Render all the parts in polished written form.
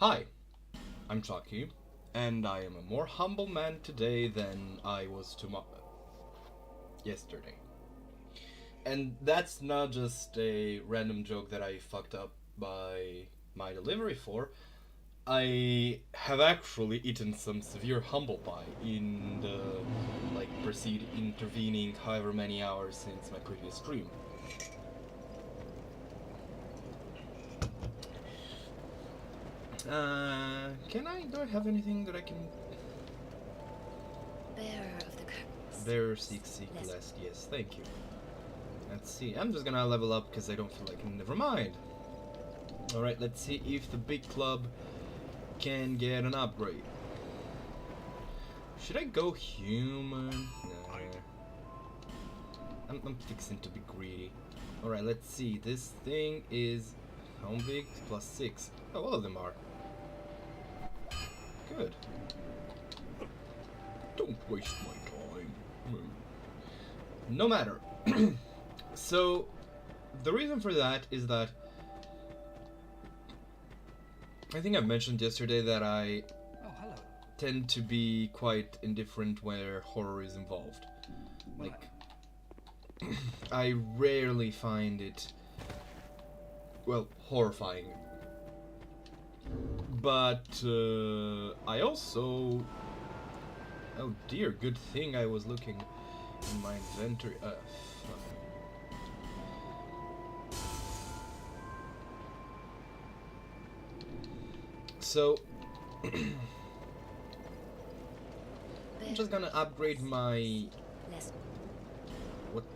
Hi, I'm Chucky, and I am a more humble man today than I was yesterday. And that's not just a random joke that I fucked up by my delivery for. I have actually eaten some severe humble pie in the precede intervening however many hours since my previous stream. Do I have anything that I can... Bearer of the curtains. Bearer seek lest, yes, thank you. Let's see, I'm just gonna level up because I don't feel like it. Never mind. Alright, let's see if the big club can get an upgrade. Should I go human? Nah. I'm fixing to be greedy. Alright, let's see, this thing is... how big? +6. Oh, all of them are. Good. Don't waste my time. No matter. So, the reason for that is that I think I've mentioned yesterday that I tend to be quite indifferent where horror is involved. Like, I rarely find it, well, horrifying. But I also... oh dear, good thing I was looking in my inventory. Fuck. So, I'm just gonna upgrade my...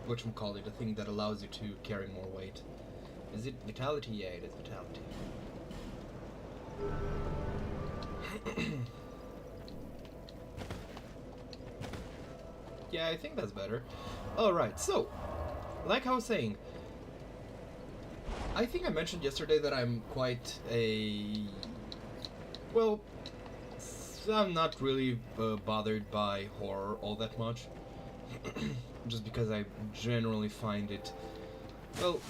whatchamacallit, the thing that allows you to carry more weight. Is it vitality? Yeah, it is vitality. Yeah, I think that's better. Alright, so, like I was saying, I think I mentioned yesterday that I'm quite a... well, I'm not really bothered by horror all that much. Just because I generally find it, well,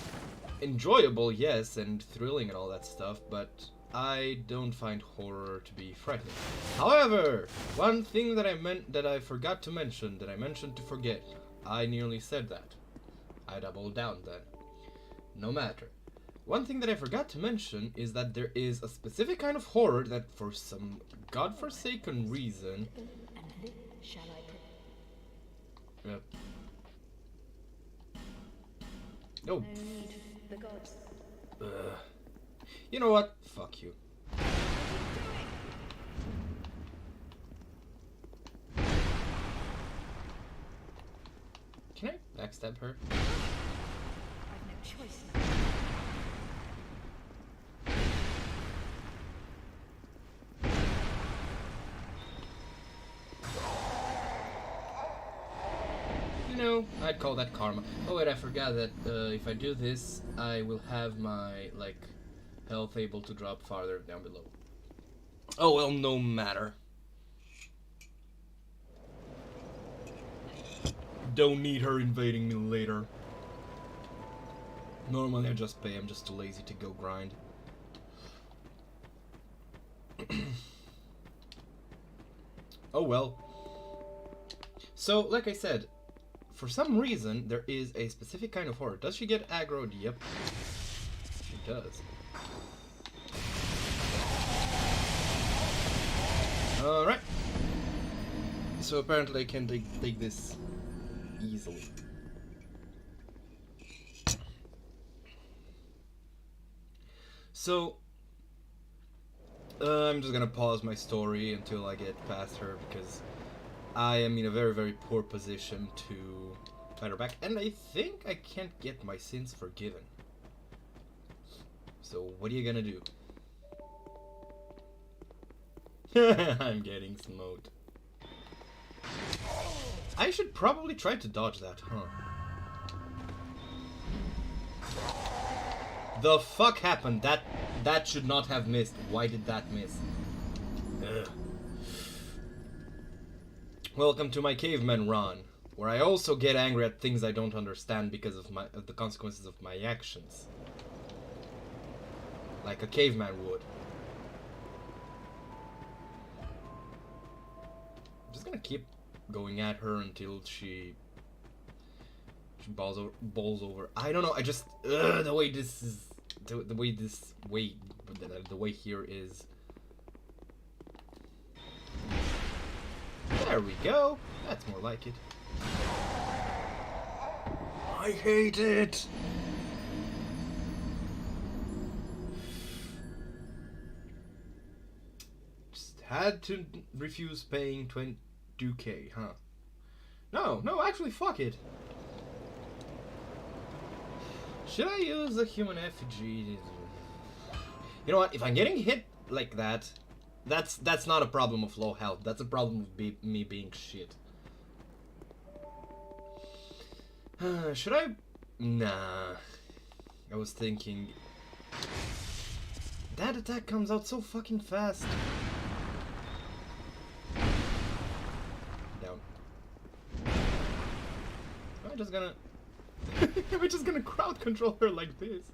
enjoyable, yes, and thrilling and all that stuff, but I don't find horror to be frightening. However, one thing that I forgot to mention, that I mentioned to forget, I nearly said that. I doubled down then. No matter. One thing that I forgot to mention is that there is a specific kind of horror that for some godforsaken reason... Yep. Oh. The gods. You know what? Fuck you. Can I backstab her? I've no choice. You know, I'd call that karma. Oh wait, I forgot that if I do this, I will have my, health able to drop farther down below. Oh well, no matter. Don't need her invading me later. Normally I just pay, I'm just too lazy to go grind. Oh well. So, like I said, for some reason there is a specific kind of horror. Does she get aggroed? Yep. She does. Alright. So apparently I can take this easily. So, I'm just gonna pause my story until I get past her because I am in a very, very poor position to fight her back. And I think I can't get my sins forgiven. So, what are you gonna do? I'm getting smoked. I should probably try to dodge that, huh? The fuck happened? That should not have missed. Why did that miss? Ugh. Welcome to my Caveman run, where I also get angry at things I don't understand because of the consequences of my actions. Like a caveman would. gonna keep going at her until she balls over. I don't know. I just the way this is the way here is. There we go. That's more like it. I hate it. Just had to refuse paying 22k, huh? No, actually, fuck it. Should I use a human effigy? You know what? If I'm getting hit like that, that's not a problem of low health. That's a problem of me being shit. Should I? Nah. I was thinking. That attack comes out so fucking fast. Down. Am I just gonna... Am I just gonna crowd control her like this?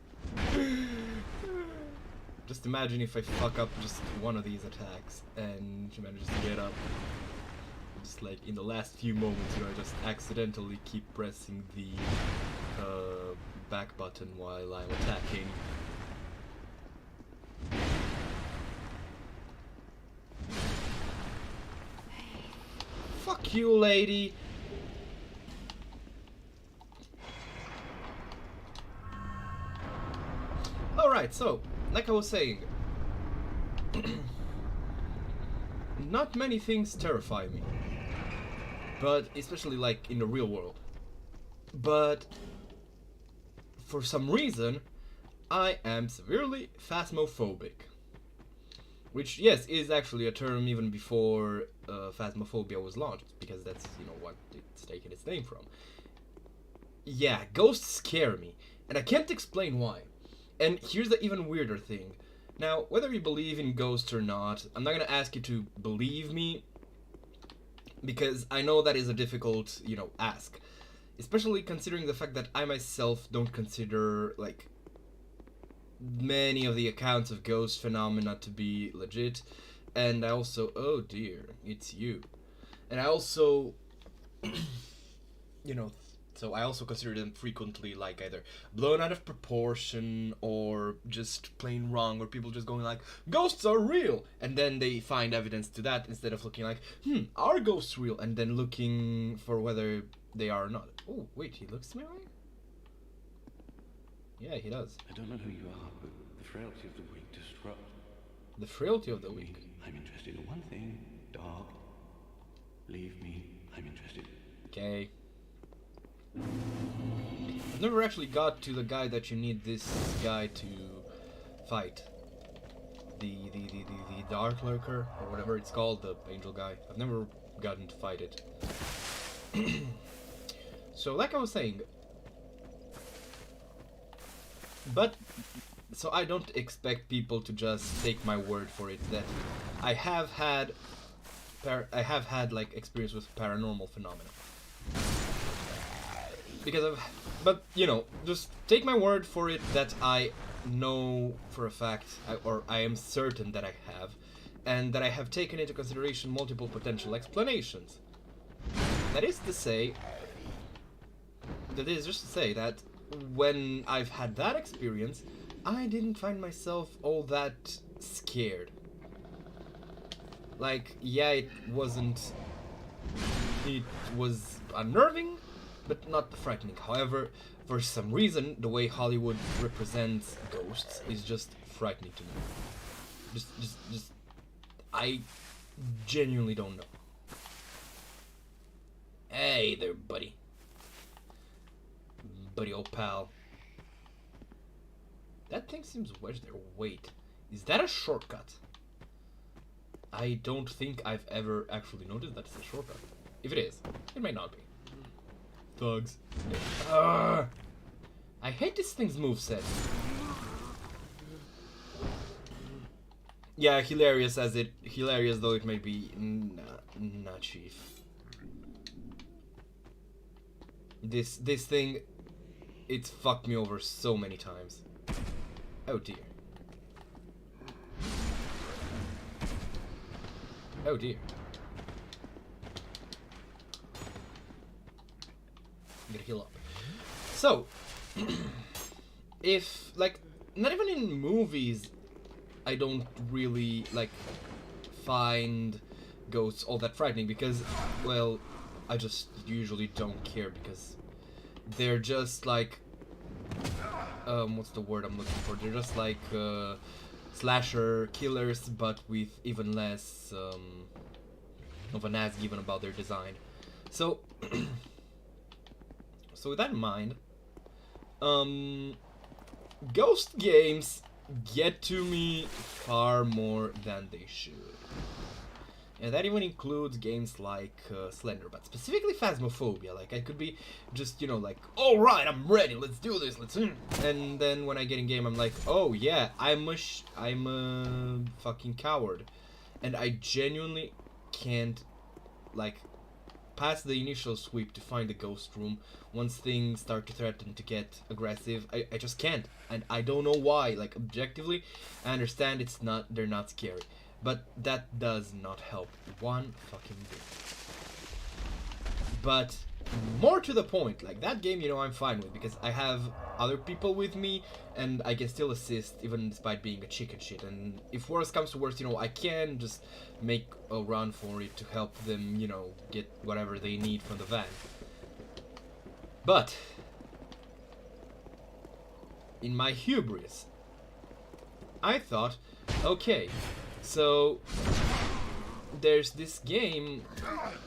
Just imagine if I fuck up just one of these attacks and she manages to get up. Just like in the last few moments, you know, I just accidentally keep pressing the back button while I'm attacking. Fuck you, lady! Alright, so, like I was saying, not many things terrify me. But, especially like in the real world. But, for some reason, I am severely phasmophobic. Which, yes, is actually a term even before phasmophobia was launched, because that's, you know, what it's taken its name from. Yeah, ghosts scare me, and I can't explain why. And here's the even weirder thing. Now, whether you believe in ghosts or not, I'm not gonna ask you to believe me, because I know that is a difficult, you know, ask. Especially considering the fact that I myself don't consider, like, many of the accounts of ghost phenomena to be legit. And I also, oh dear, it's you. And I also, you know, so I also consider them frequently like either blown out of proportion or just plain wrong, or people just going like, ghosts are real, and then they find evidence to that instead of looking like, are ghosts real, and then looking for whether they are or not. Oh, wait, he looks to me right? Yeah, he does. I don't know who you are, but the frailty of the weak disrupt. The frailty of the weak? I'm interested in one thing, dark. Leave me, I'm interested. Okay. I've never actually got to the guy that you need this guy to fight. The Dark Lurker, or whatever it's called, the angel guy. I've never gotten to fight it. So, like I was saying, but, so I don't expect people to just take my word for it that I have had like experience with paranormal phenomena. Because but you know, just take my word for it that I know for a fact, or I am certain that I have, and that I have taken into consideration multiple potential explanations. That is just to say that when I've had that experience, I didn't find myself all that scared. Like, yeah, it was unnerving, but not frightening. However, for some reason, the way Hollywood represents ghosts is just frightening to me. Just, I genuinely don't know. Hey there, buddy. Buddy, old pal. That thing seems wedged there. Wait, is that a shortcut? I don't think I've ever actually noticed that it's a shortcut. If it is, it may not be. Thugs. I hate this thing's moveset. Yeah, hilarious though it may be. Nah, chief. This thing, it's fucked me over so many times. Oh dear. Oh dear. heal up. So, if, like, not even in movies, I don't really, like, find ghosts all that frightening because, well, I just usually don't care because they're just like, what's the word I'm looking for? They're just like, slasher killers, but with even less, of an ass given about their design. So, so with that in mind, ghost games get to me far more than they should. And that even includes games like Slender, but specifically Phasmophobia. Like, I could be just, you know, like, alright, I'm ready, let's do this, let's... And then when I get in game, I'm like, oh yeah, I'm a fucking coward. And I genuinely can't, like, pass the initial sweep to find the ghost room. Once things start to threaten to get aggressive, I just can't. And I don't know why. Like, objectively, I understand they're not scary. But that does not help one fucking bit. But more to the point, like, that game, you know, I'm fine with because I have other people with me and I can still assist even despite being a chicken shit. And if worse comes to worse, you know, I can just make a run for it to help them, you know, get whatever they need from the van. But in my hubris, I thought, okay, so there's this game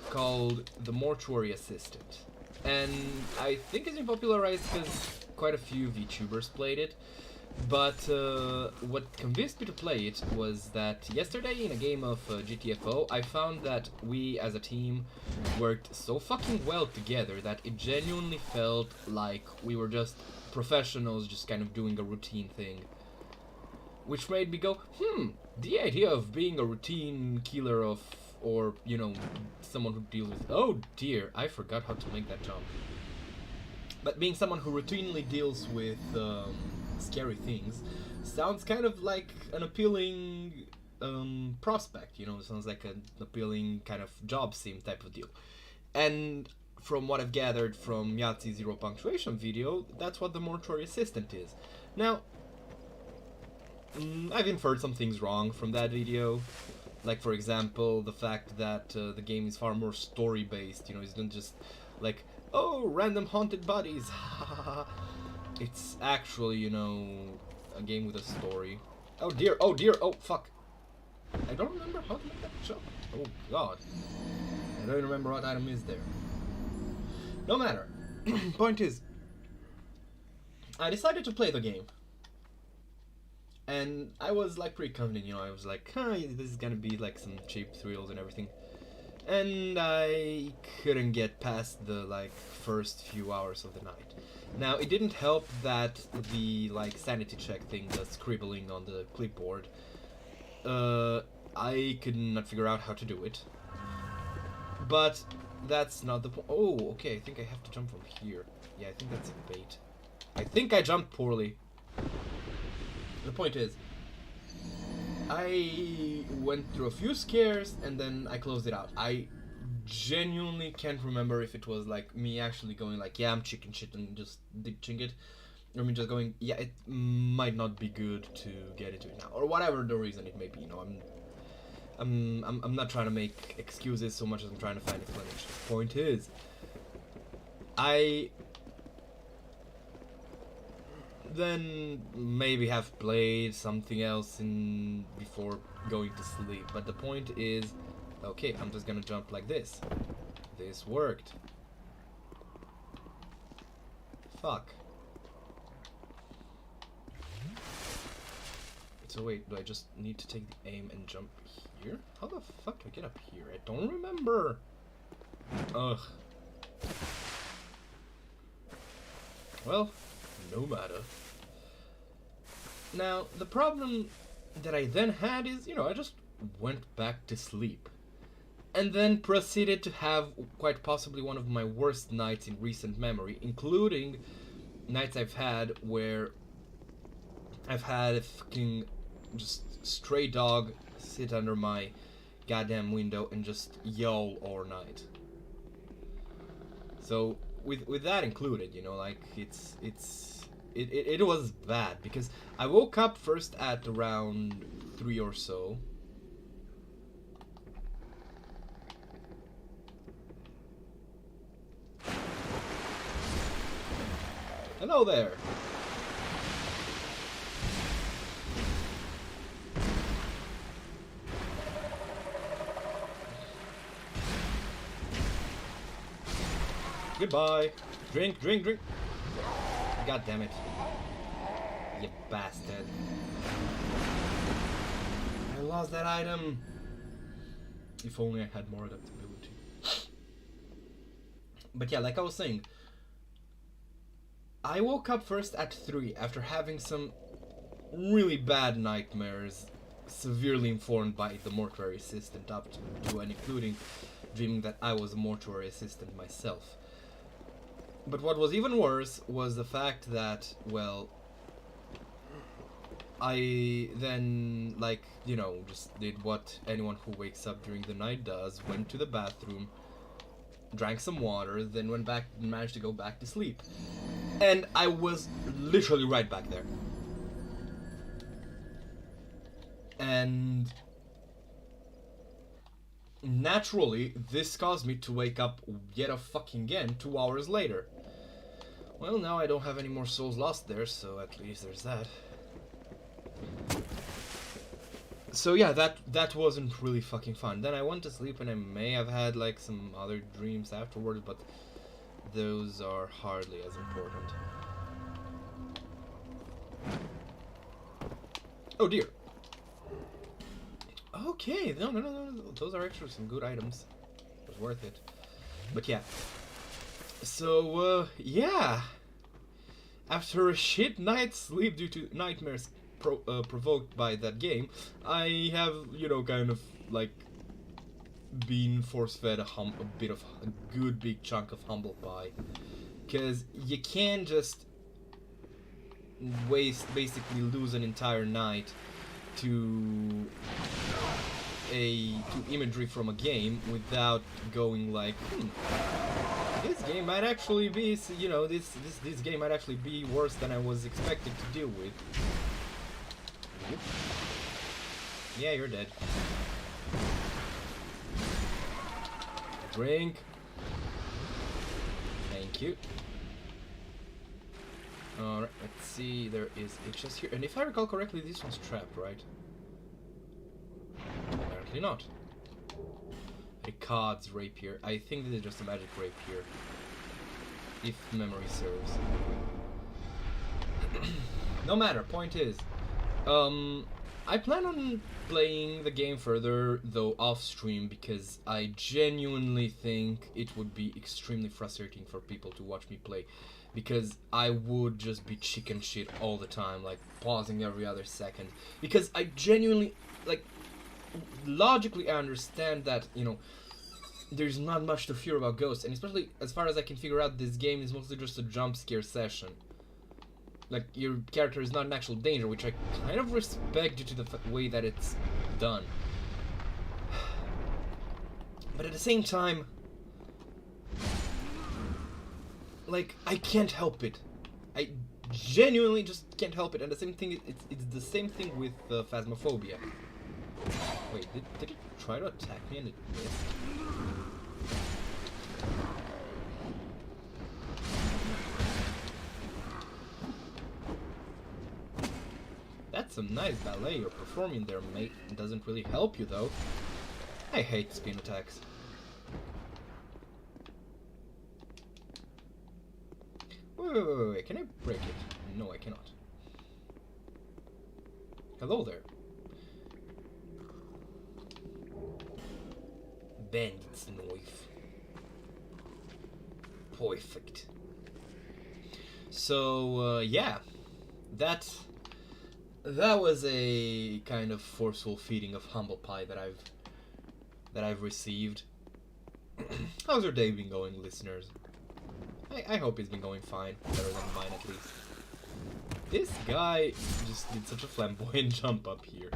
called The Mortuary Assistant, and I think it's been popularized because quite a few VTubers played it. But what convinced me to play it was that yesterday in a game of GTFO, I found that we as a team worked so fucking well together that it genuinely felt like we were just professionals just kind of doing a routine thing. Which made me go, the idea of being a routine killer of, or, you know, someone who deals with, oh dear, I forgot how to make that jump. But being someone who routinely deals with scary things sounds kind of like an appealing prospect, you know, it sounds like an appealing kind of job sim type of deal. And from what I've gathered from Yahtzee Zero Punctuation video, that's what the Mortuary Assistant is. Now, I've inferred some things wrong from that video, like for example the fact that the game is far more story based, you know, it's not just like, oh, random haunted bodies, it's actually, you know, a game with a story. Oh dear, oh fuck, I don't remember how to make that jump. Oh god, I don't remember what item is there. No matter. Point is, I decided to play the game. And I was like pretty confident, you know, I was like, this is gonna be like some cheap thrills and everything. And I couldn't get past the like first few hours of the night. Now, it didn't help that the like sanity check thing, the scribbling on the clipboard, I could not figure out how to do it. But that's not the point. Oh, okay, I think I have to jump from here. Yeah, I think that's a bait. I think I jumped poorly. The point is, I went through a few scares and then I closed it out. I genuinely can't remember if it was like me actually going like, yeah, I'm chicken shit and just ditching it, or me just going, yeah, it might not be good to get into it now, or whatever the reason it may be. You know, I'm not trying to make excuses so much as I'm trying to find explanation. Point is, I then maybe have played something else in before going to sleep, but the point is, okay, I'm just gonna jump like this. This worked. Fuck. So wait, do I just need to take the aim and jump here? How the fuck do I get up here? I don't remember. Ugh. Well, no matter. Now, the problem that I then had is, you know, I just went back to sleep. And then proceeded to have quite possibly one of my worst nights in recent memory, including nights I've had where I've had a fucking just stray dog sit under my goddamn window and just yell all night. So, with that included, you know, like it was bad because I woke up first at around 3 or so. Hello there. Goodbye. Drink, drink, drink. God damn it. You bastard. I lost that item. If only I had more adaptability. But yeah, like I was saying, I woke up first at 3 after having some really bad nightmares, severely informed by the mortuary assistant up to and including dreaming that I was a mortuary assistant myself. But what was even worse was the fact that, well, I then, like, you know, just did what anyone who wakes up during the night does, went to the bathroom, drank some water, then went back and managed to go back to sleep. And I was literally right back there. And naturally, this caused me to wake up yet a fucking again 2 hours later. Well, now I don't have any more souls lost there, so at least there's that. So yeah, that wasn't really fucking fun. Then I went to sleep and I may have had like some other dreams afterwards, but those are hardly as important. Oh dear. Okay, no, those are actually some good items. It was worth it. But yeah. So, yeah. After a shit night's sleep due to nightmares provoked by that game, I have, you know, kind of, like, been force-fed a bit of a good big chunk of humble pie. Because you can't just basically lose an entire night to imagery from a game without going like, this game might actually be, you know, this game might actually be worse than I was expected to deal with. Yeah, you're dead. Drink. Thank you. Alright, let's see, there is a chest here, and if I recall correctly, this one's trapped, right? Apparently not. Ricard's rapier. I think this is just a magic rapier, if memory serves. No matter, point is, I plan on playing the game further, though off-stream, because I genuinely think it would be extremely frustrating for people to watch me play. Because I would just be chicken shit all the time, like pausing every other second. Because I genuinely, like, logically I understand that, you know, there's not much to fear about ghosts, and especially as far as I can figure out, this game is mostly just a jump scare session. Like, your character is not in actual danger, which I kind of respect due to the way that it's done. But at the same time, like, I can't help it. I genuinely just can't help it. And the same thing, it's the same thing with Phasmophobia. Wait, did it try to attack me and it missed? That's some nice ballet you're performing there, mate. It doesn't really help you, though. I hate spin attacks. Wait, can I break it? No, I cannot. Hello there. Bandit's knife. Perfect. So, yeah. That was a kind of forceful feeding of humble pie that I've received. How's your day been going, listeners? I hope it's been going fine, better than mine at least. This guy just did such a flamboyant jump up here.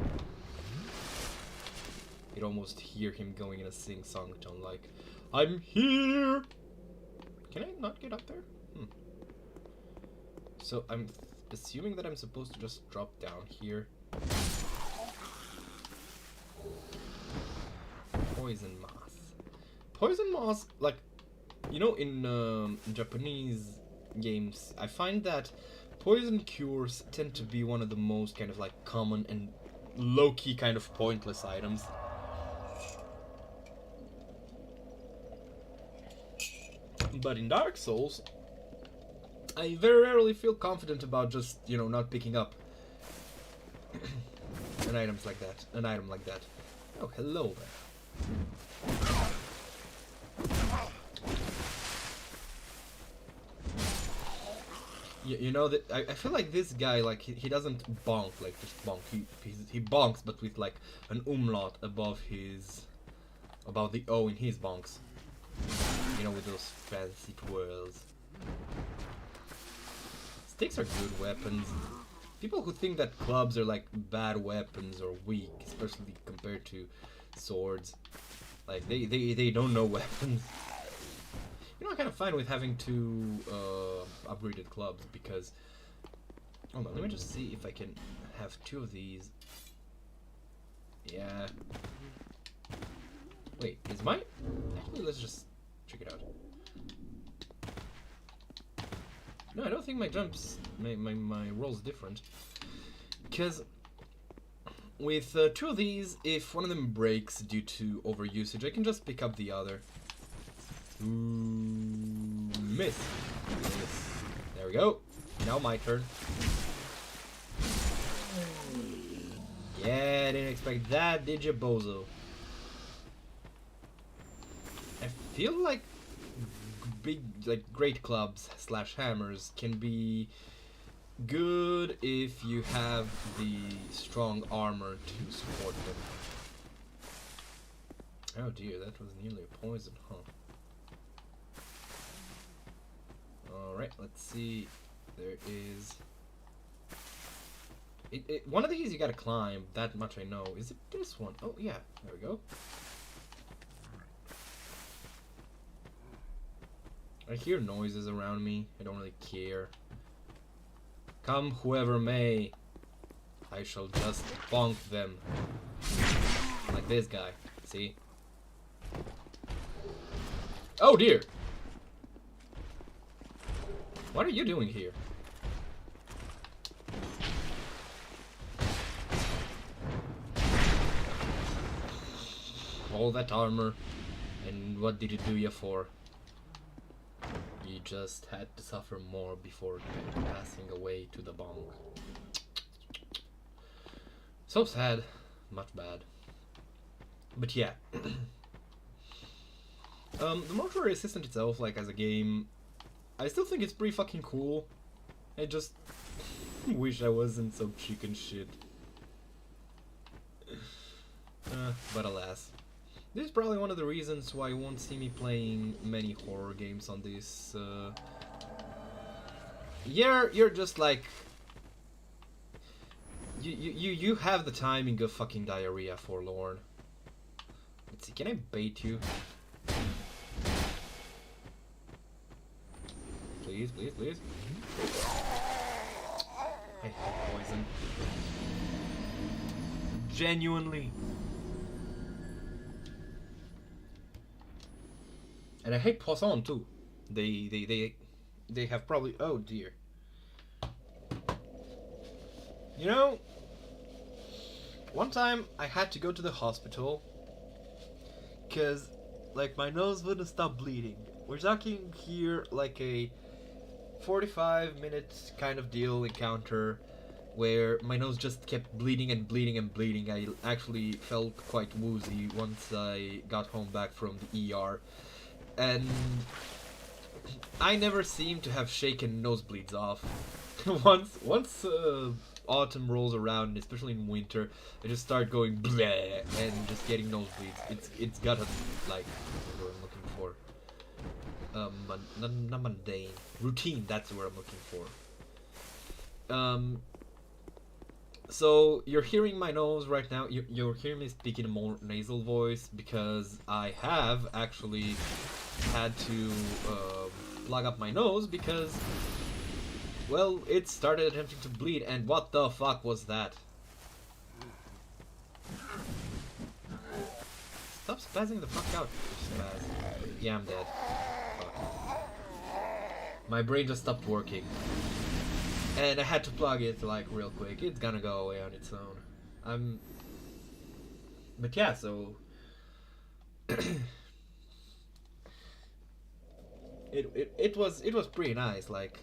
You'd almost hear him going in a sing-song tone like, I'm here! Can I not get up there? So I'm assuming that I'm supposed to just drop down here. Poison moss. Poison moss, like, you know, in Japanese games, I find that poison cures tend to be one of the most kind of like common and low-key kind of pointless items. But in Dark Souls, I very rarely feel confident about just, you know, not picking up an item like that. Oh, hello there. You know that I feel like this guy, like he doesn't bonk like just bonk. He bonks, but with like an umlaut above the O in his bonks. You know, with those fancy twirls. Sticks are good weapons. People who think that clubs are like bad weapons or weak, especially compared to swords, like they don't know weapons. You know, I'm kind of fine with having two upgraded clubs because... Hold on, let me just see if I can have two of these. Yeah. Wait, is mine? Actually, let's just check it out. No, I don't think my jumps, my roll's different. Because with two of these, if one of them breaks due to overusage, I can just pick up the other. Ooh, miss. Miss. There we go. Now my turn. Yeah, didn't expect that, did you, bozo? I feel like big, like, great clubs / hammers can be good if you have the strong armor to support them. Oh dear, that was nearly a poison, huh? Alright, let's see. There is... one of these you gotta climb, that much I know. Is it this one? Oh yeah, there we go. I hear noises around me, I don't really care. Come whoever may, I shall just bonk them. Like this guy, see? Oh dear! What are you doing here? All that armor, and what did it do you for? You just had to suffer more before passing away to the bonk. So sad, much bad. But yeah. The Mortuary Assistant itself, like as a game, I still think it's pretty fucking cool. I just wish I wasn't so chicken shit. But alas. This is probably one of the reasons why you won't see me playing many horror games on this. You're just like... You have the timing of fucking diarrhea, forlorn. Let's see, can I bait you? Please, please, please. I hate poison. Genuinely. And I hate poisson too. They have probably... Oh dear. You know, one time I had to go to the hospital because, like, my nose wouldn't stop bleeding. We're talking here like a 45-minute kind of deal encounter where my nose just kept bleeding and bleeding and bleeding. I actually felt quite woozy once I got home back from the ER. And I never seem to have shaken nosebleeds off. once autumn rolls around, especially in winter, I just start going bleh and just getting nosebleeds. It's gotta, like, what I'm looking for. Not mundane. Routine, that's what I'm looking for. So you're hearing my nose right now. You're hearing me speak in a more nasal voice because I have actually had to plug up my nose because, well, it started attempting to bleed, and what the fuck was that? Stop spazzing the fuck out, spaz. Yeah, I'm dead. Fuck. My brain just stopped working. And I had to plug it, like, real quick. It's gonna go away on its own. But yeah, so... it was pretty nice, like,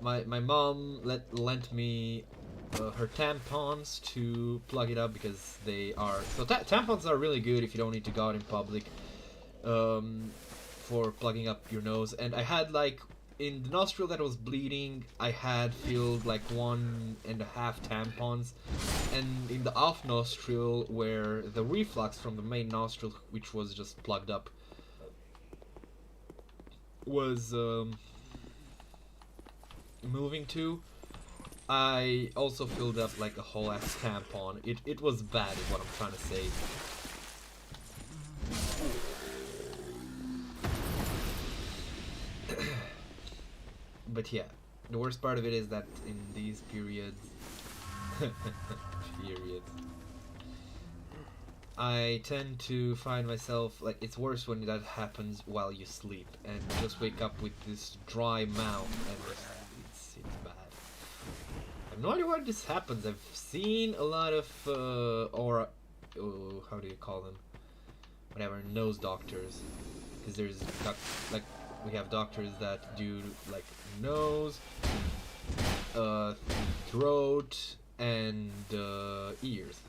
my mom lent me her tampons to plug it up because they are... So tampons are really good if you don't need to go out in public for plugging up your nose. And I had, like, in the nostril that was bleeding, I had filled like 1.5 tampons, and in the off nostril, where the reflux from the main nostril, which was just plugged up, was moving to, I also filled up like a whole ass tampon. It was bad, is what I'm trying to say. But yeah, the worst part of it is that in these periods, I tend to find myself, like, it's worse when that happens while you sleep and just wake up with this dry mouth, and it's bad. I have no idea why this happens. I've seen a lot of, how do you call them? Whatever, nose doctors. Because there's, like, we have doctors that do, like, nose, throat, and ears.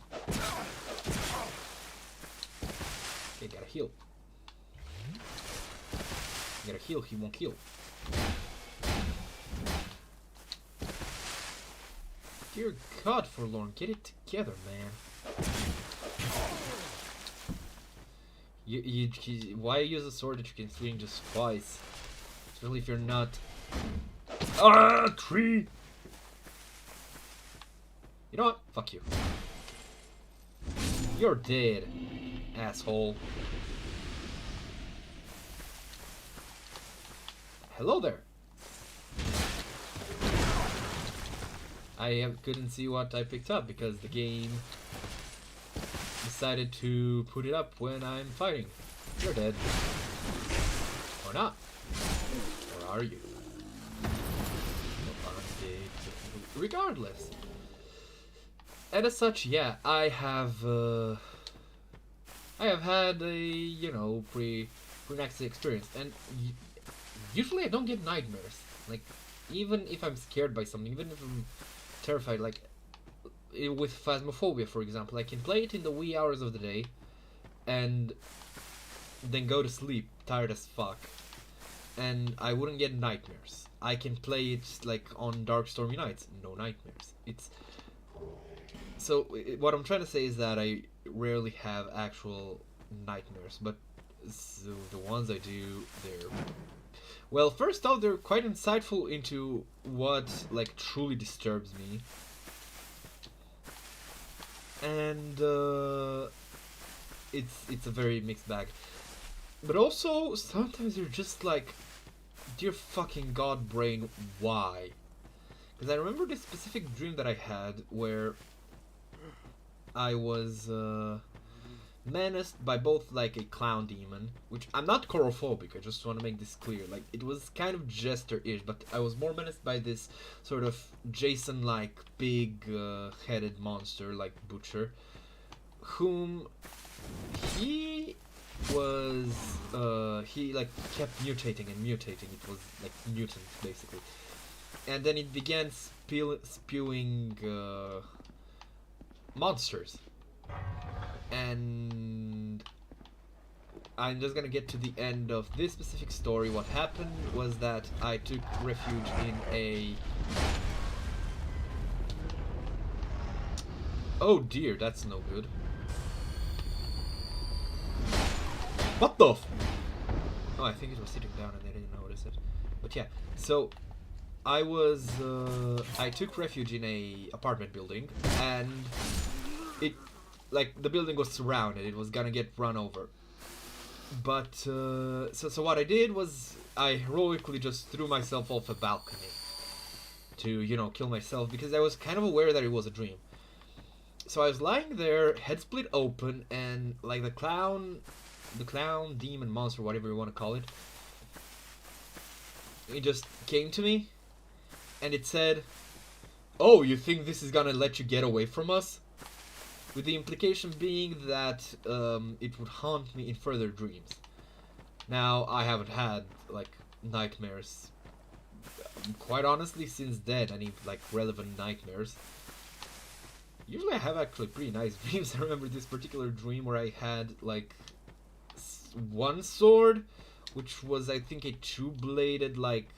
Okay, gotta heal. Gotta heal, he won't heal. Dear God, Forlorn, get it together, man. Why use a sword that you can swing just twice? Especially if you're not... Ah, tree! You know what? Fuck you. You're dead, asshole. Hello there. I couldn't see what I picked up because the game decided to put it up when I'm fighting. You're dead. Or not. Or are you? Regardless. And as such, yeah, I have had a, you know, pretty nice experience. And usually I don't get nightmares. Like, even if I'm scared by something, even if I'm terrified, like with Phasmophobia, for example, I can play it in the wee hours of the day and then go to sleep tired as fuck, and I wouldn't get nightmares. I can play it like on dark stormy nights, no nightmares. It's so what I'm trying to say is that I rarely have actual nightmares, but so the ones I do, they're, well, first off, they're quite insightful into what, like, truly disturbs me. And, it's a very mixed bag. But also, sometimes you're just like, dear fucking God brain, why? Because I remember this specific dream that I had where I was, menaced by both, like, a clown demon, which I'm not chorophobic, I just want to make this clear. Like, it was kind of jester-ish, but I was more menaced by this sort of Jason-like big headed monster, like Butcher, whom he was, he, like, kept mutating and mutating. It was like mutant, basically. And then it began spewing monsters. And I'm just gonna get to the end of this specific story. What happened was that I took refuge in a... Oh dear, that's no good. What the f... Oh, I think it was sitting down and I didn't notice it. But yeah, so I was... I took refuge in a apartment building, and it... like, the building was surrounded, it was gonna get run over. But so what I did was I heroically just threw myself off a balcony to, you know, kill myself, because I was kind of aware that it was a dream. So I was lying there, head split open, and like the clown, demon, monster, whatever you want to call it, it just came to me, and it said, "Oh, you think this is gonna let you get away from us?" With the implication being that it would haunt me in further dreams. Now, I haven't had like nightmares, quite honestly, since then. Any like relevant nightmares. Usually I have actually pretty nice dreams. I remember this particular dream where I had like one sword, which was, I think, a two-bladed like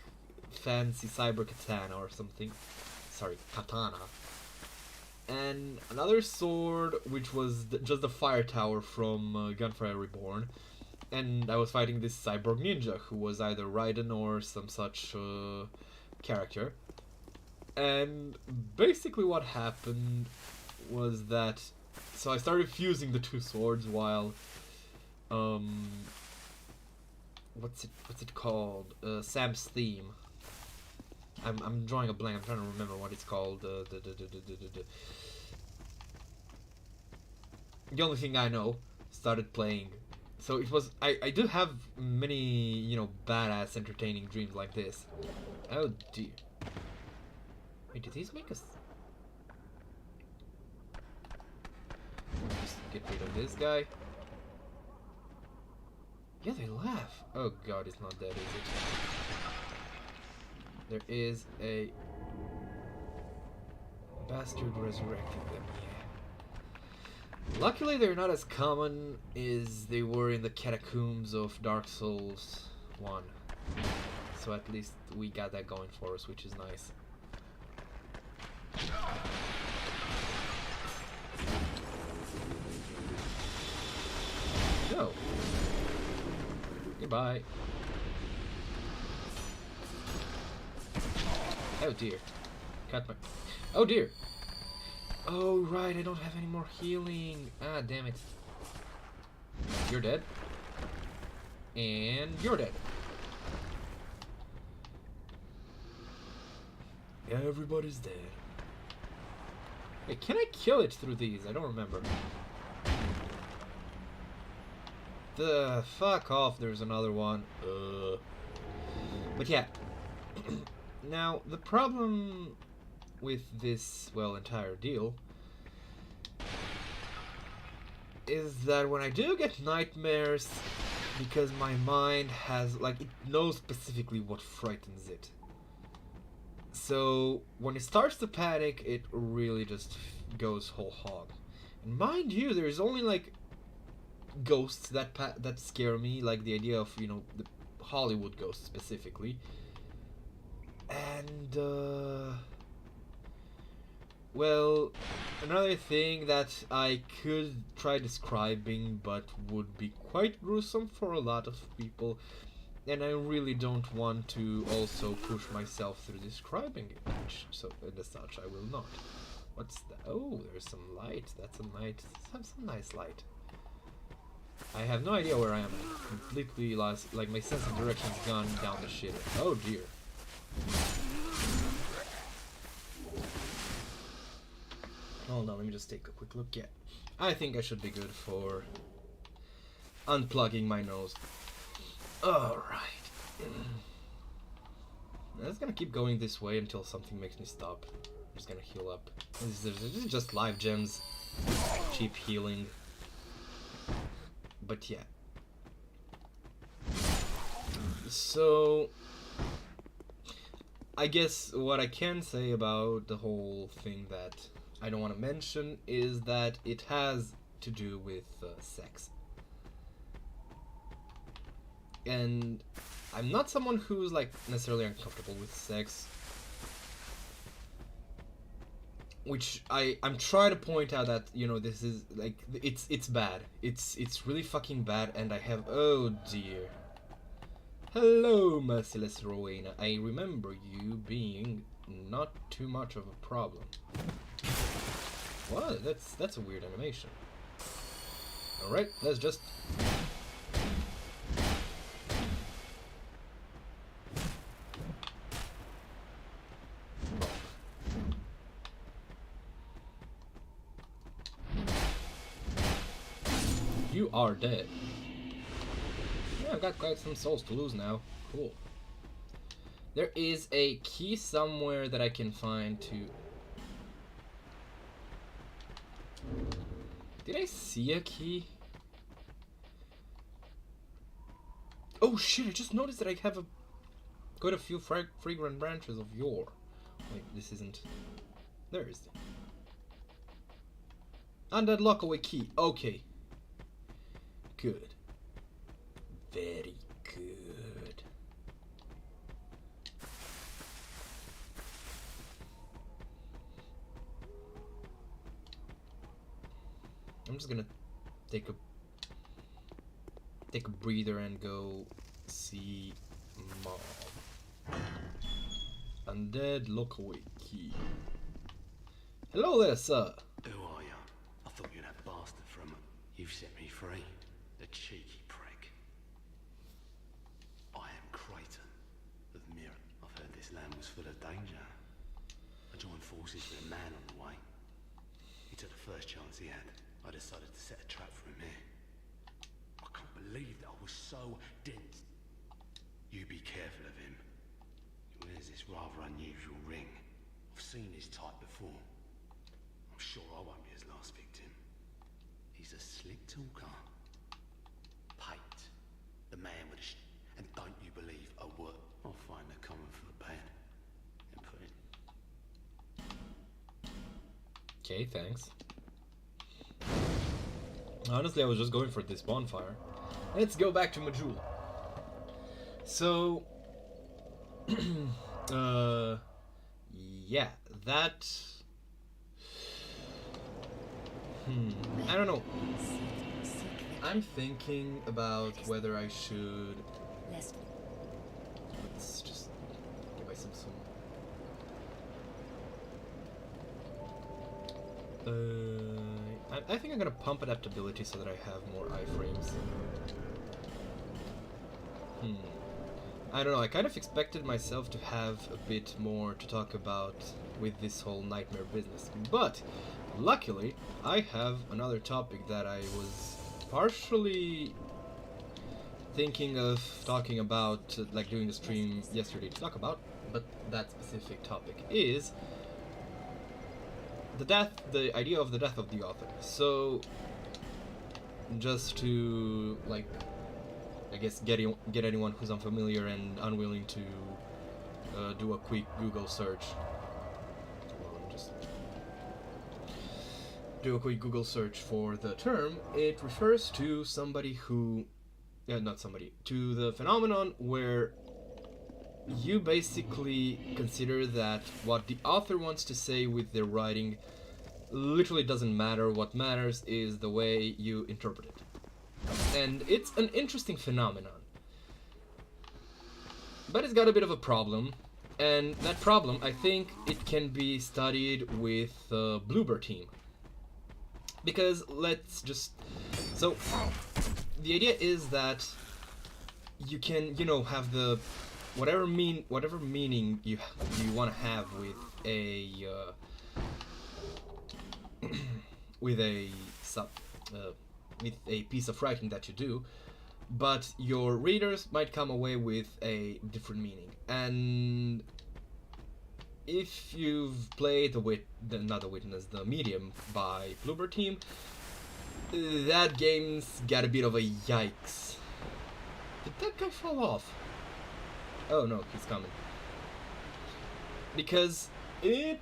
fancy cyber katana or something. Sorry, katana. And another sword, which was just the fire tower from Gunfire Reborn. And I was fighting this cyborg ninja, who was either Raiden or some such character. And basically what happened was that, so I started fusing the two swords while what's it called, Sam's theme. I'm drawing a blank. I'm trying to remember what it's called. The only thing I know started playing. So it was, I do have many, you know, badass entertaining dreams like this. Oh dear. Wait, did these make us? Just get rid of this guy. Yeah, they laugh. Oh god, it's not dead, is it? There is a bastard resurrecting them, yeah. Luckily, they're not as common as they were in the catacombs of Dark Souls 1. So at least we got that going for us, which is nice. No. Goodbye. Oh dear. Cut my... Oh dear! Oh right, I don't have any more healing. Ah, damn it. You're dead. And you're dead. Everybody's dead. Wait, can I kill it through these? I don't remember. The fuck off, there's another one. But yeah. Now, the problem with this, well, entire deal is that when I do get nightmares, because my mind has, like, it knows specifically what frightens it. So, when it starts to panic, it really just goes whole hog. And mind you, there's only, like, ghosts that scare me, like the idea of, you know, the Hollywood ghosts specifically. And, well, another thing that I could try describing, but would be quite gruesome for a lot of people, and I really don't want to also push myself through describing it, so as such I will not. What's that? Oh, there's some light. That's some nice light. I have no idea where I am. I'm completely lost. Like, my sense of direction's gone down the shit. Oh dear. Hold on, let me just take a quick look. Yeah, I think I should be good for unplugging my nose. Alright. I'm just gonna keep going this way until something makes me stop. I'm just gonna heal up. This is just life gems. Cheap healing. But yeah. So, I guess what I can say about the whole thing that I don't want to mention is that it has to do with sex. And I'm not someone who's like necessarily uncomfortable with sex, which I'm trying to point out that, you know, this is like, it's bad. It's really fucking bad, and I have, oh dear. Hello, Merciless Rowena. I remember you being not too much of a problem. What? That's a weird animation. Alright, let's just You are dead. Yeah, I've got quite some souls to lose now. Cool. There is a key somewhere that I can find to... Did I see a key? Oh shit, I just noticed that I have quite a few fragrant branches of yore. Wait, this isn't... There is the... Undead lockaway key. Okay. Good. Very good. I'm just gonna take a breather and go see Mom. Undead lockaway key. Hello there, sir. Who are you? I thought you were that bastard from... You've set me free. The cheeky prick. I am Creighton of Mirror. I've heard this land was full of danger. I joined forces with a man on the way. He took the first chance he had. I decided to set a trap for him here. I can't believe that I was so dense. You be careful of him. He wears this rather unusual ring. I've seen his type before. I'm sure I won't be his last victim. He's a slick talker. Pate. The man with and don't you believe a word. I'll find the common for the bad. And put it. Okay, thanks. Honestly, I was just going for this bonfire. Let's go back to Majul. So, yeah, that. I don't know. I'm thinking about whether I should. Let's just give myself some. I think I'm gonna pump adaptability so that I have more iframes. I don't know, I kind of expected myself to have a bit more to talk about with this whole nightmare business, but luckily I have another topic that I was partially thinking of talking about, like doing the stream yesterday to talk about, but that specific topic is the idea of the death of the author. So, just to, like, I guess get anyone who's unfamiliar and unwilling to do a quick Google search. Just do a quick Google search for the term. It refers to somebody who, to the phenomenon where you basically consider that what the author wants to say with their writing literally doesn't matter. What matters is the way you interpret it. And it's an interesting phenomenon. But it's got a bit of a problem. And that problem, I think it can be studied with the Bloober team. Because let's just... So, the idea is that you can, have the... whatever meaning you want to have with a with a piece of writing that you do, but your readers might come away with a different meaning. And if you've played the Witness, the Medium by Bloober Team, that game's got a bit of a yikes. Did that guy fall off? Oh no, he's coming. Because it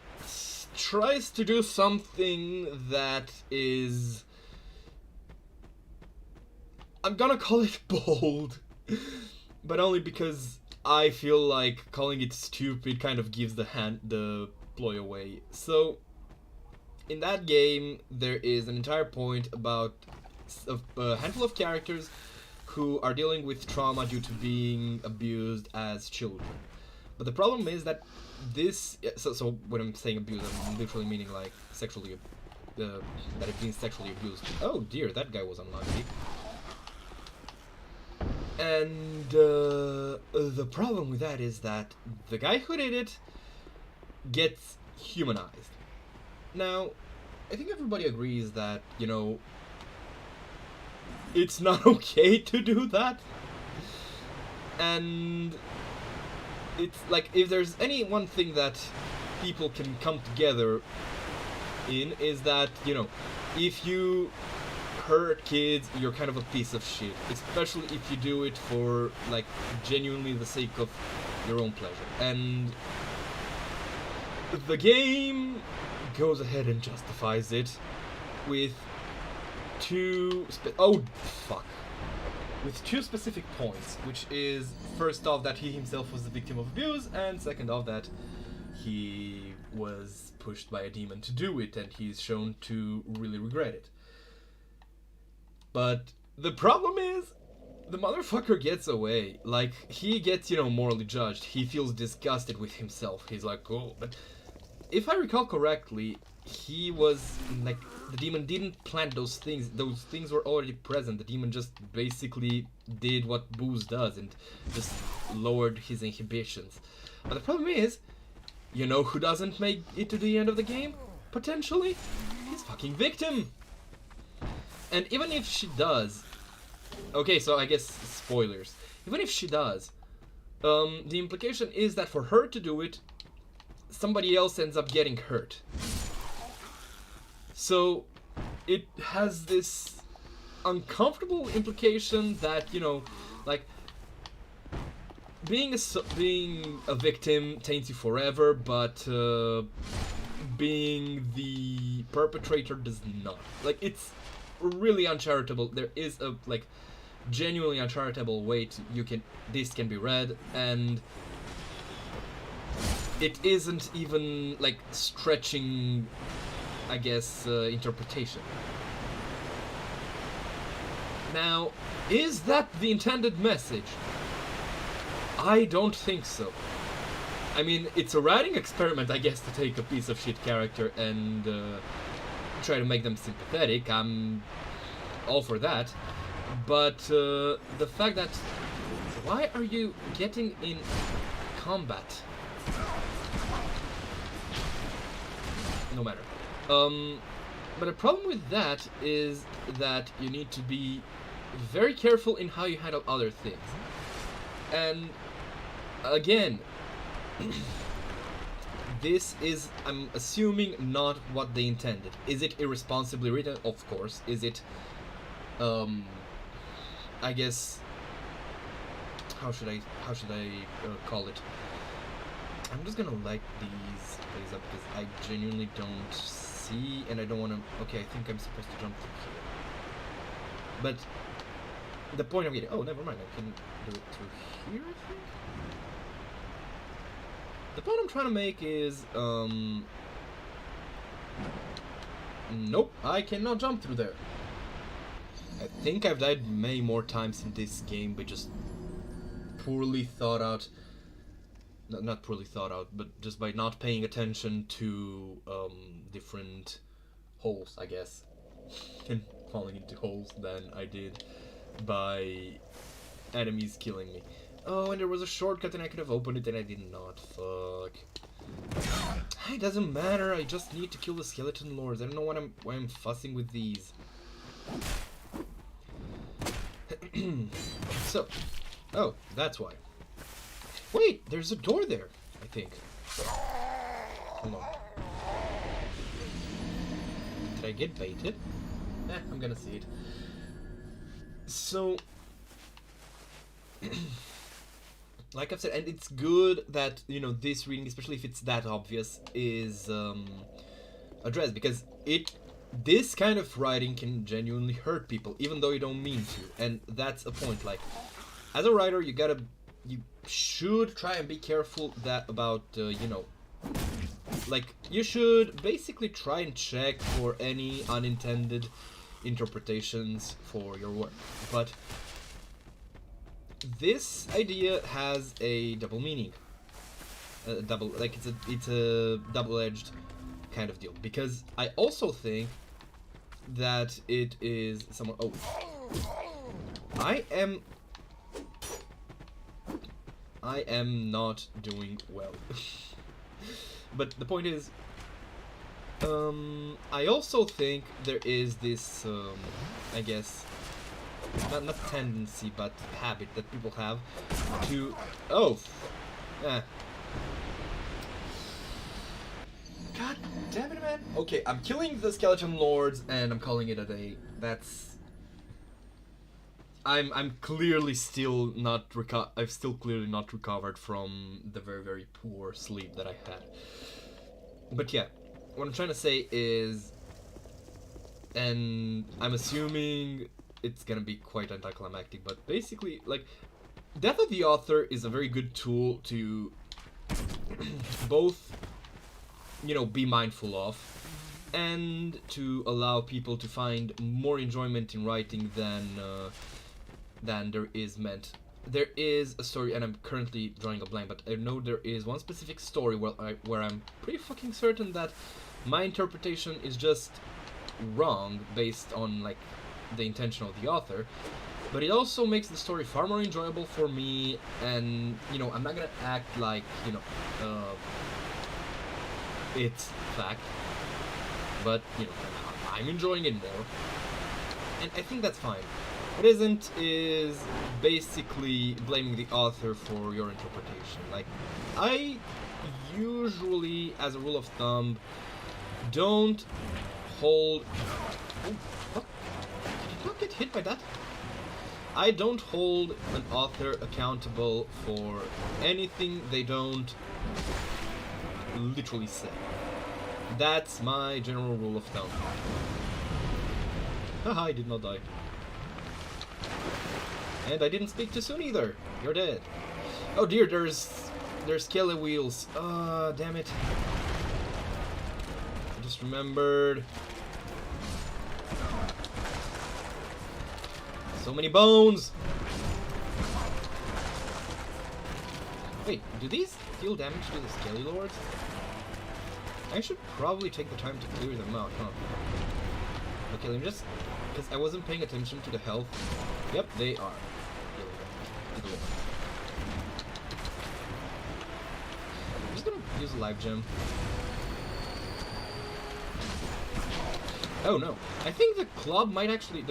tries to do something that is... I'm gonna call it bold. But only because I feel like calling it stupid kind of gives the ploy away. So, in that game, there is an entire point about a handful of characters who are dealing with trauma due to being abused as children. But the problem is that this... So when I'm saying abused, I'm literally meaning like sexually... that it's being sexually abused. Oh dear, that guy was unlucky. And the problem with that is that the guy who did it gets humanized. Now, I think everybody agrees that, it's not okay to do that. And it's like, if there's any one thing that people can come together in, is that, you know, if you hurt kids, you're kind of a piece of shit, especially if you do it for like genuinely the sake of your own pleasure. And the game goes ahead and justifies it with with two specific points, which is, first off, that he himself was the victim of abuse, and second off, that he was pushed by a demon to do it, and he's shown to really regret it. But the problem is, the motherfucker gets away. Like, he gets, you know, morally judged. He feels disgusted with himself. He's like, oh, but if I recall correctly, he was, like, the demon didn't plant those things. Those things were already present. The demon just basically did what booze does and just lowered his inhibitions. But the problem is, you know who doesn't make it to the end of the game? Potentially? His fucking victim! And even if she does... Okay, so I guess spoilers. Even if she does, the implication is that for her to do it, somebody else ends up getting hurt. So it has this uncomfortable implication that, you know, like, being a victim taints you forever, but being the perpetrator does not. Like, it's really uncharitable. There is a, like, genuinely uncharitable way this can be read, and it isn't even, like, stretching, I guess, interpretation. Now, is that the intended message? I don't think so. I mean, it's a writing experiment, I guess, to take a piece of shit character and try to make them sympathetic. I'm all for that. But the fact that... Why are you getting in combat? No matter. But the problem with that is that you need to be very careful in how you handle other things. And again, this is, I'm assuming, not what they intended. Is it irresponsibly written? Of course. Is it, I guess, how should I call it? I'm just gonna like these plays up because I genuinely don't see, and I don't want to. Okay, I think I'm supposed to jump through here. But the point I'm getting. Oh, never mind. I can do it through here, I think. The point I'm trying to make is, nope, I cannot jump through there. I think I've died many more times in this game by just poorly thought out. Not poorly thought out, but just by not paying attention to different holes, I guess, and falling into holes than I did by enemies killing me. Oh, and there was a shortcut and I could have opened it and I did not. Fuck. It doesn't matter, I just need to kill the skeleton lords. I don't know why I'm fussing with these. So, oh, that's why. Wait, there's a door there, I think. Hold on. Did I get baited? I'm gonna see it. So, like I've said, and it's good that, you know, this reading, especially if it's that obvious, is addressed, because this kind of writing can genuinely hurt people, even though you don't mean to, and that's a point. Like, as a writer, you should try and be careful about, you know, like, you should basically try and check for any unintended interpretations for your work. But this idea has a double meaning. It's a double-edged kind of deal, because I also think that it is someone. Oh, I am not doing well. But the point is, I also think there is this, I guess, not tendency, but habit that people have to... Oh! God damn it, man! Okay, I'm killing the skeleton lords, and I'm calling it a day. That's... I'm clearly still not I've still clearly not recovered from the very, very poor sleep that I had. But yeah, what I'm trying to say is, and I'm assuming it's gonna be quite anticlimactic, but basically, like, Death of the Author is a very good tool to both, you know, be mindful of, and to allow people to find more enjoyment in writing than there is meant. There is a story, and I'm currently drawing a blank, but I know there is one specific story where I'm pretty fucking certain that my interpretation is just wrong based on, like, the intention of the author, but it also makes the story far more enjoyable for me, and, you know, I'm not gonna act like, you know, it's fact, but, you know, I'm enjoying it more, and I think that's fine. What isn't is basically blaming the author for your interpretation. Like, I usually, as a rule of thumb, don't hold... Oh, what? Did you not get hit by that? I don't hold an author accountable for anything they don't literally say. That's my general rule of thumb. Haha, I did not die. And I didn't speak too soon either. You're dead. Oh dear, there's skelly wheels. Damn it. I just remembered. So many bones. Wait, do these deal damage to the skelly lords? I should probably take the time to clear them out, huh? Okay, let me just... because I wasn't paying attention to the health. Yep, they are. I'm just gonna use a live gem. Oh no, I think the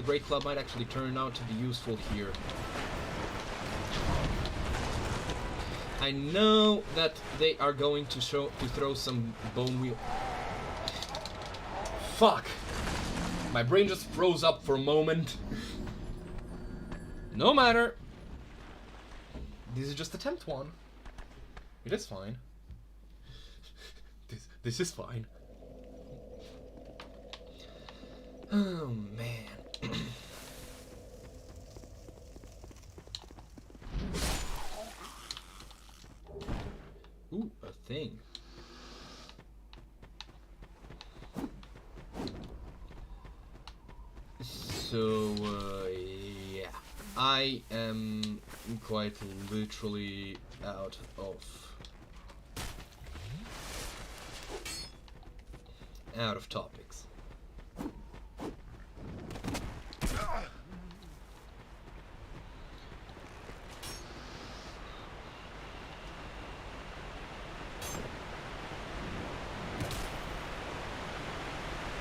Great Club might actually turn out to be useful here. I know that they are going to throw some bone wheel. Fuck! My brain just froze up for a moment. No matter. This is just attempt one. It is fine. This is fine. Oh man. Ooh, a thing. So, yeah. I am quite literally out of topics.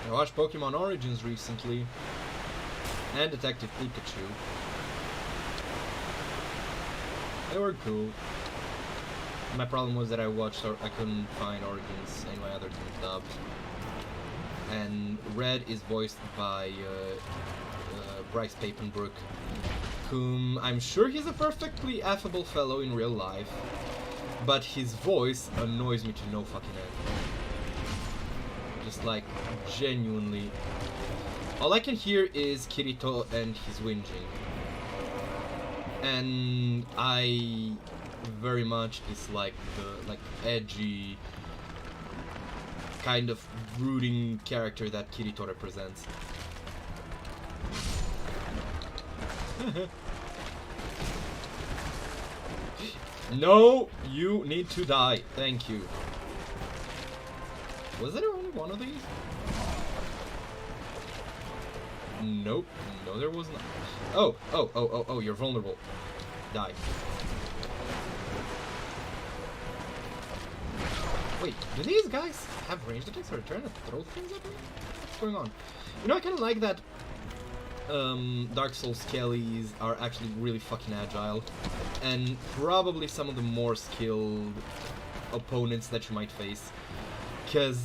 I watched Pokemon Origins recently, and Detective Pikachu. They were cool. My problem was that I couldn't find Origins anywhere other than dubbed. And Red is voiced by Bryce Papenbrook, whom I'm sure he's a perfectly affable fellow in real life, but his voice annoys me to no fucking end. Just like, genuinely. All I can hear is Kirito and his whinging. And I very much dislike the edgy, kind of brooding character that Kirito represents. No, you need to die. Thank you. Was there only one of these? Nope. No, there was not. Oh, you're vulnerable. Die. Wait, do these guys have ranged attacks or trying to throw things at me? What's going on? You know, I kind of like that Dark Souls Kellys are actually really fucking agile, and probably some of the more skilled opponents that you might face, because,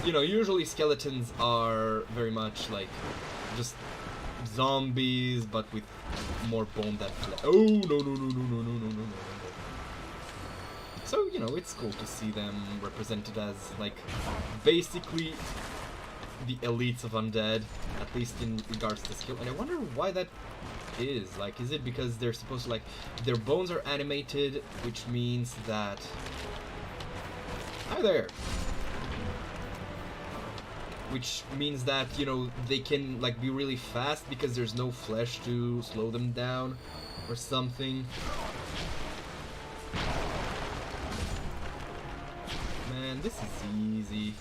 you know, usually skeletons are very much like just zombies, but with more bone than flesh. Oh, no, no, no, no, no, no, no, no, no, no. So, you know, it's cool to see them represented as, like, basically the elites of undead, at least in regards to skill. And I wonder why that is. Like, is it because they're supposed to, like, their bones are animated, which means that... Hi there! Which means that, you know, they can, like, be really fast because there's no flesh to slow them down or something. Man, this is easy.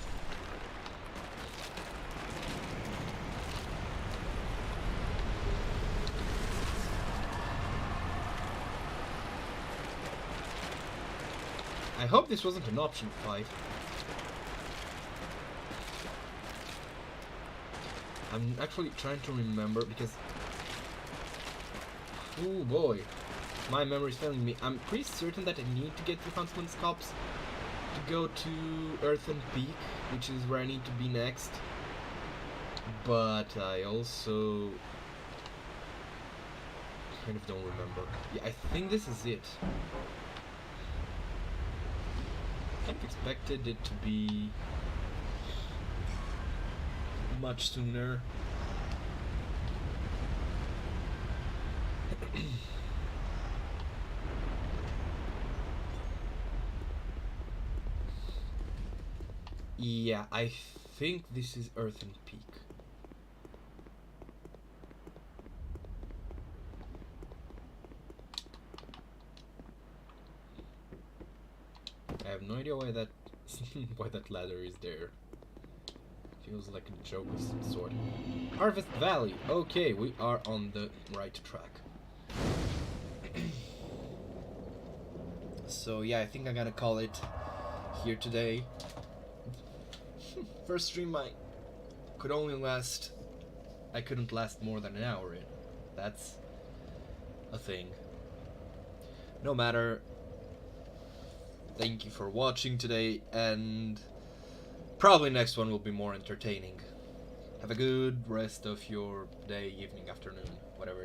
I hope this wasn't an option fight. I'm actually trying to remember because... Oh boy, my memory's failing me. I'm pretty certain that I need to get to Huntsman's Copse to go to Earthen Peak, which is where I need to be next. But I also kind of don't remember. Yeah, I think this is it. I kind of expected it to be much sooner. Yeah, I think this is Earthen Peak. I have no idea why that why that ladder is there. Feels like a joke of some sort. Harvest Valley. Okay, we are on the right track. So yeah, I think I'm gonna call it here today. First stream I couldn't last more than an hour in. That's a thing. No matter. Thank you for watching today, and probably next one will be more entertaining. Have a good rest of your day, evening, afternoon, whatever.